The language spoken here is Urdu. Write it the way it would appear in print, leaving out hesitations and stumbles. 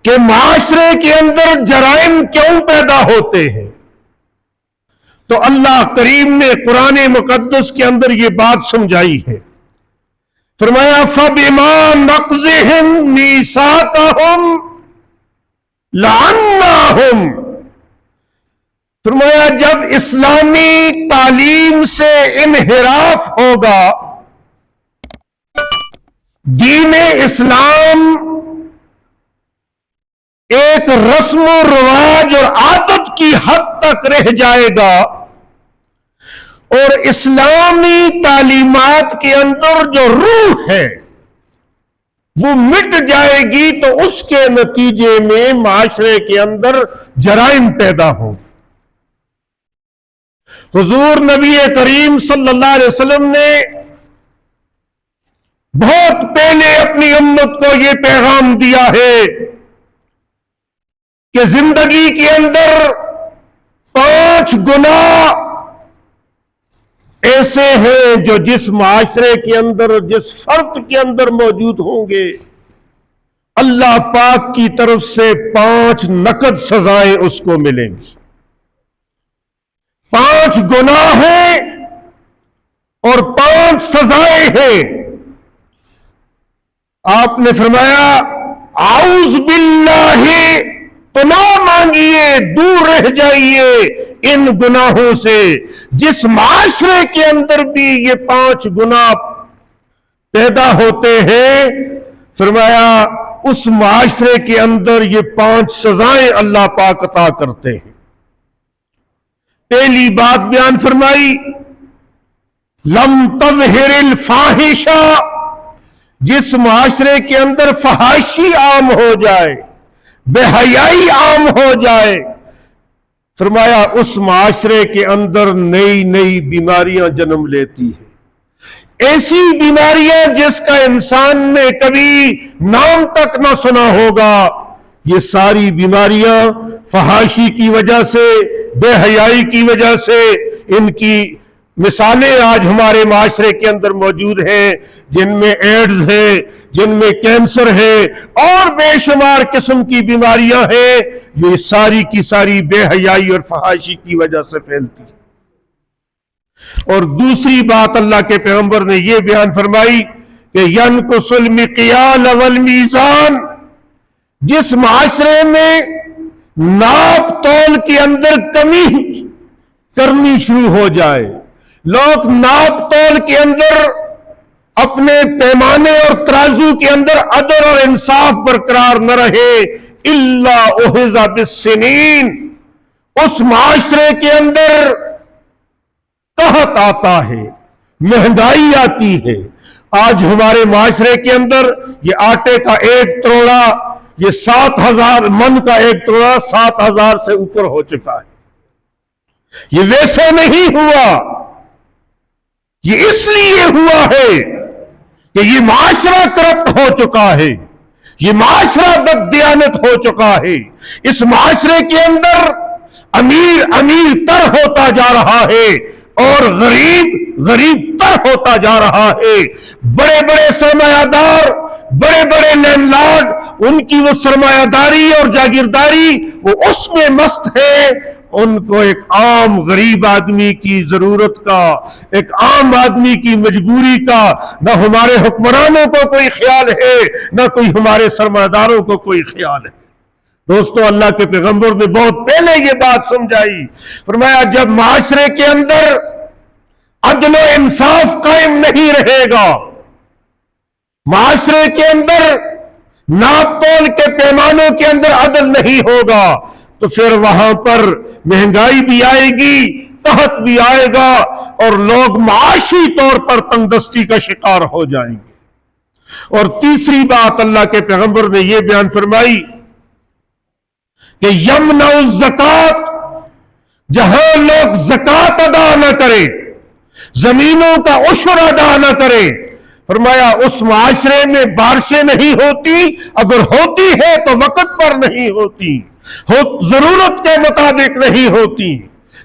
کہ معاشرے کے اندر جرائم کیوں پیدا ہوتے ہیں، تو اللہ کریم نے قرآن مقدس کے اندر یہ بات سمجھائی ہے۔ فرمایا فَبِمَا نَقْضِهِمْ مِيثَاقَهُمْ لَعَنَّاهُمْ، فرمایا جب اسلامی تعلیم سے انحراف ہوگا، دین اسلام ایک رسم و رواج اور عادت کی حد تک رہ جائے گا اور اسلامی تعلیمات کے اندر جو روح ہے وہ مٹ جائے گی، تو اس کے نتیجے میں معاشرے کے اندر جرائم پیدا ہوں۔ حضور نبی کریم صلی اللہ علیہ وسلم نے بہت پہلے اپنی امت کو یہ پیغام دیا ہے کہ زندگی کے اندر 5 گناہ ایسے ہیں جو جس معاشرے کے اندر، جس فرد کے اندر موجود ہوں گے، اللہ پاک کی طرف سے 5 نقد سزائیں اس کو ملیں گی۔ 5 گناہ ہیں اور 5 سزائیں ہیں۔ آپ نے فرمایا اعوذ باللہ، پناہ مانگیے، دور رہ جائیے ان گناہوں سے۔ جس معاشرے کے اندر بھی یہ 5 گناہ پیدا ہوتے ہیں، فرمایا اس معاشرے کے اندر یہ 5 سزائیں اللہ پاک عطا کرتے ہیں۔ پہلی بات بیان فرمائی لم تظہر الفاحشہ، جس معاشرے کے اندر فحاشی عام ہو جائے، بے حیائی عام ہو جائے، فرمایا اس معاشرے کے اندر نئی نئی بیماریاں جنم لیتی ہیں، ایسی بیماریاں جس کا انسان نے کبھی نام تک نہ سنا ہوگا۔ یہ ساری بیماریاں فحاشی کی وجہ سے، بے حیائی کی وجہ سے، ان کی مثالیں آج ہمارے معاشرے کے اندر موجود ہیں، جن میں ایڈز ہے، جن میں کینسر ہے اور بے شمار قسم کی بیماریاں ہیں، یہ ساری کی ساری بے حیائی اور فحاشی کی وجہ سے پھیلتی ہے۔ اور دوسری بات اللہ کے پیغمبر نے یہ بیان فرمائی کہ ینقص المکیال والمیزان، جس معاشرے میں ناپ تول کے اندر کمی کرنی شروع ہو جائے، لوگ ناپ تول کے اندر اپنے پیمانے اور ترازو کے اندر عدل اور انصاف برقرار نہ رہے، الا اخذ بالسنین، اس معاشرے کے اندر قحط آتا ہے، مہنگائی آتی ہے۔ آج ہمارے معاشرے کے اندر یہ آٹے کا 1 تروڑا، یہ 7,000 من کا 1 تروڑا 7,000 سے اوپر ہو چکا ہے۔ یہ ویسے نہیں ہوا، یہ اس لیے ہوا ہے کہ یہ معاشرہ کرپٹ ہو چکا ہے، یہ معاشرہ بددیانت ہو چکا ہے۔ اس معاشرے کے اندر امیر تر ہوتا جا رہا ہے اور غریب تر ہوتا جا رہا ہے۔ بڑے بڑے سرمایہ دار، بڑے بڑے لینڈ لارڈ، ان کی وہ سرمایہ داری اور جاگیرداری، وہ اس میں مست ہے، ان کو ایک عام غریب آدمی کی ضرورت کا، ایک عام آدمی کی مجبوری کا نہ ہمارے حکمرانوں کو کوئی خیال ہے، نہ کوئی ہمارے سرمایہ داروں کو کوئی خیال ہے۔ دوستو، اللہ کے پیغمبر نے بہت پہلے یہ بات سمجھائی، فرمایا جب معاشرے کے اندر عدل و انصاف قائم نہیں رہے گا، معاشرے کے اندر ناپ تول کے پیمانوں کے اندر عدل نہیں ہوگا، تو پھر وہاں پر مہنگائی بھی آئے گی، قحط بھی آئے گا اور لوگ معاشی طور پر تنگدستی کا شکار ہو جائیں گے۔ اور تیسری بات اللہ کے پیغمبر نے یہ بیان فرمائی کہ یمنع الزکات، جہاں لوگ زکات ادا نہ کریں، زمینوں کا عشر ادا نہ کریں، فرمایا اس معاشرے میں بارشیں نہیں ہوتی، اگر ہوتی ہے تو وقت پر نہیں ہوتی، ضرورت کے مطابق نہیں ہوتی،